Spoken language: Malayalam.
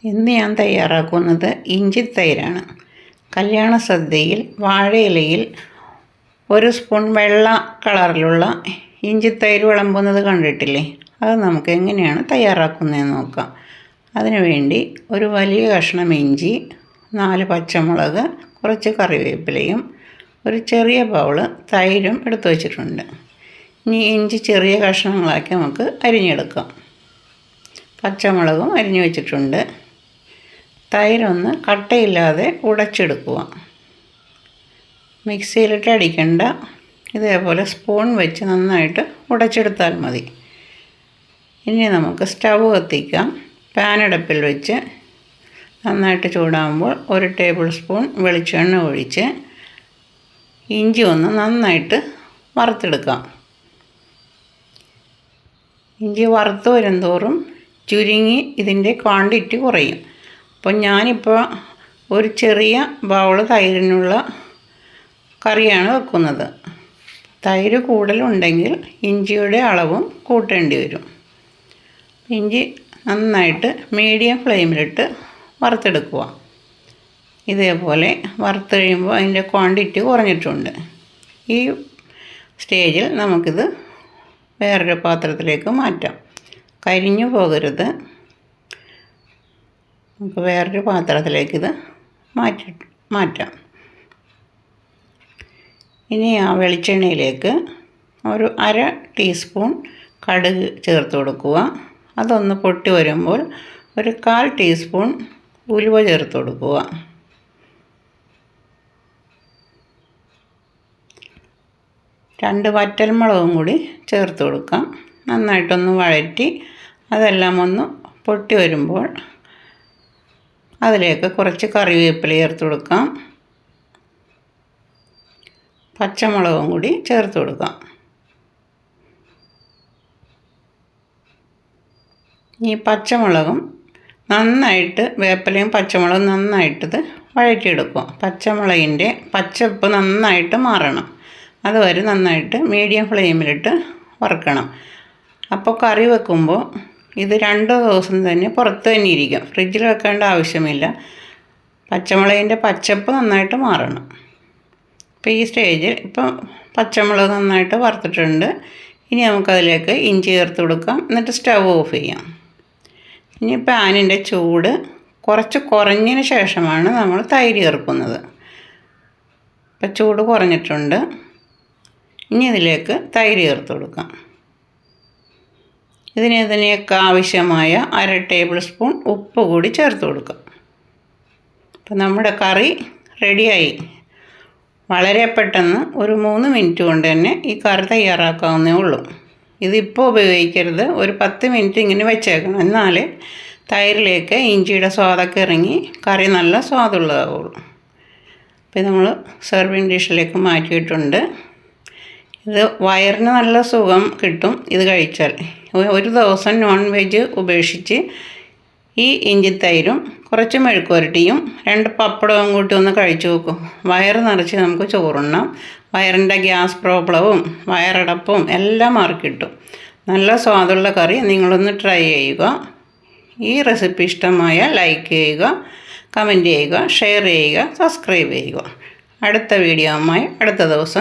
ഇന്ന് ഞാൻ തയ്യാറാക്കുന്നത് ഇഞ്ചിത്തൈരാണ്. കല്യാണ സദ്യയിൽ വാഴയിലയിൽ 1 സ്പൂൺ വെള്ള കളറിലുള്ള ഇഞ്ചിത്തൈര് വിളമ്പുന്നത് കണ്ടിട്ടില്ലേ? അത് നമുക്ക് എങ്ങനെയാണ് തയ്യാറാക്കുന്നതെന്ന് നോക്കാം. അതിനുവേണ്ടി ഒരു വലിയ കഷ്ണം ഇഞ്ചി, 4 പച്ചമുളക്, കുറച്ച് കറിവേപ്പിലയും ഒരു ചെറിയ ബൗള് തൈരും എടുത്തു വച്ചിട്ടുണ്ട്. ഇനി ഇഞ്ചി ചെറിയ കഷ്ണങ്ങളാക്കി നമുക്ക് അരിഞ്ഞെടുക്കാം. പച്ചമുളകും അരിഞ്ഞു വെച്ചിട്ടുണ്ട്. തൈരൊന്ന് കട്ടയില്ലാതെ ഉടച്ചെടുക്കുക. മിക്സിയിലിട്ട് അടിക്കണ്ട, ഇതേപോലെ സ്പൂൺ വെച്ച് നന്നായിട്ട് ഉടച്ചെടുത്താൽ മതി. ഇനി നമുക്ക് സ്റ്റൗ കത്തിക്കാം. പാൻ അടുപ്പിൽ വെച്ച് നന്നായിട്ട് ചൂടാകുമ്പോൾ 1 ടേബിൾ സ്പൂൺ വെളിച്ചെണ്ണ ഒഴിച്ച് ഇഞ്ചി ഒന്ന് നന്നായിട്ട് വറുത്തെടുക്കാം. ഇഞ്ചി വറുത്ത് വരുംതോറും ചുരുങ്ങി ഇതിൻ്റെ ക്വാണ്ടിറ്റി കുറയും. അപ്പോൾ ഞാനിപ്പോൾ ഒരു ചെറിയ ബൗൾ തൈരിനുള്ള കറിയാണ് വെക്കുന്നത്. തൈര് കൂടുതലുണ്ടെങ്കിൽ ഇഞ്ചിയുടെ അളവും കൂട്ടേണ്ടി വരും. ഇഞ്ചി നന്നായിട്ട് മീഡിയം ഫ്ലെയിമിലിട്ട് വറുത്തെടുക്കുക. ഇതേപോലെ വറുത്ത് കഴിയുമ്പോൾ അതിൻ്റെ ക്വാണ്ടിറ്റി കുറഞ്ഞിട്ടുണ്ട്. ഈ സ്റ്റേജിൽ നമുക്കിത് വേറൊരു പാത്രത്തിലേക്ക് മാറ്റാം. കരിഞ്ഞു പോകരുത്. നമുക്ക് വേറൊരു പാത്രത്തിലേക്ക് ഇത് മാറ്റാം. ഇനി ആ വെളിച്ചെണ്ണയിലേക്ക് ഒരു 1/2 ടീസ്പൂൺ കടുക് ചേർത്ത് കൊടുക്കുക. അതൊന്ന് പൊട്ടി വരുമ്പോൾ ഒരു 1/4 ടീസ്പൂൺ ഉലുവ ചേർത്ത് കൊടുക്കുക. രണ്ട് വറ്റൽമുളകും കൂടി ചേർത്ത് കൊടുക്കാം. നന്നായിട്ടൊന്ന് വഴറ്റി അതെല്ലാം ഒന്ന് പൊട്ടി വരുമ്പോൾ അതിലേക്ക് കുറച്ച് കറിവേപ്പില ചേർത്ത് കൊടുക്കാം. പച്ചമുളകും കൂടി ചേർത്ത് കൊടുക്കാം. ഈ പച്ചമുളകും നന്നായിട്ട്, വേപ്പിലയും പച്ചമുളകും നന്നായിട്ടിത് വഴറ്റിയെടുക്കുക. പച്ചമുളകിൻ്റെ പച്ചപ്പ് നന്നായിട്ട് മാറണം. അതുവരെ നന്നായിട്ട് മീഡിയം ഫ്ലെയിമിലിട്ട് വറുക്കണം. അപ്പോൾ കറി വെക്കുമ്പോൾ ഇത് 2 ദിവസം തന്നെ പുറത്ത് തന്നെ ഇരിക്കും. ഫ്രിഡ്ജിൽ വെക്കേണ്ട ആവശ്യമില്ല. പച്ചമുളകിൻ്റെ പച്ചപ്പ് നന്നായിട്ട് മാറണം. ഇപ്പോൾ ഈ സ്റ്റേജിൽ ഇപ്പം പച്ചമുളക് നന്നായിട്ട് വറുത്തിട്ടുണ്ട്. ഇനി നമുക്കതിലേക്ക് ഇഞ്ചി ചേർത്ത് കൊടുക്കാം. എന്നിട്ട് സ്റ്റൗ ഓഫ് ചെയ്യാം. ഇനി പാനിൻ്റെ ചൂട് കുറച്ച് കുറഞ്ഞതിന് ശേഷമാണ് നമ്മൾ തൈര് ചേർക്കുന്നത്. ഇപ്പം ചൂട് കുറഞ്ഞിട്ടുണ്ട്. ഇനി ഇതിലേക്ക് തൈര് ചേർത്ത് കൊടുക്കാം. ഇതിനൊക്കെ ആവശ്യമായ 1/2 ടേബിൾ സ്പൂൺ ഉപ്പ് കൂടി ചേർത്ത് കൊടുക്കാം. അപ്പം നമ്മുടെ കറി റെഡിയായി. വളരെ പെട്ടെന്ന് ഒരു 3 മിനിറ്റ് കൊണ്ട് തന്നെ ഈ കറി തയ്യാറാക്കാവുന്നേ ഉള്ളൂ. ഇതിപ്പോൾ ഉപയോഗിക്കരുത്. ഒരു 10 മിനിറ്റ് ഇങ്ങനെ വെച്ചേക്കണം. എന്നാലേ തൈരിലേക്ക് ഇഞ്ചിയുടെ സ്വാദൊക്കെ ഇറങ്ങി കറി നല്ല സ്വാദുള്ളതാവുള്ളൂ. അപ്പോൾ നമ്മൾ സെർവിങ് ഡിഷിലേക്ക് മാറ്റിയിട്ടുണ്ട്. ഇത് വയറിന് നല്ല സുഖം കിട്ടും ഇത് കഴിച്ചാൽ. ഒരു ദിവസം നോൺ വെജ് ഉപേക്ഷിച്ച് ഈ ഇഞ്ചിത്തൈരും കുറച്ച് മെഴുക്കുവരട്ടിയും 2 പപ്പടവും കൂട്ടി ഒന്ന് കഴിച്ചു നോക്കും. വയറ് നിറച്ച് നമുക്ക് ചോറുണ്ണാം. വയറിൻ്റെ ഗ്യാസ് പ്രോബ്ലവും വയറടപ്പും എല്ലാം മാറിക്കിട്ടും. നല്ല സ്വാദുള്ള കറി നിങ്ങളൊന്ന് ട്രൈ ചെയ്യുക. ഈ റെസിപ്പി ഇഷ്ടമായ ലൈക്ക് ചെയ്യുക, കമൻറ്റ് ചെയ്യുക, ഷെയർ ചെയ്യുക, സബ്സ്ക്രൈബ് ചെയ്യുക. അടുത്ത വീഡിയോയുമായി അടുത്ത ദിവസം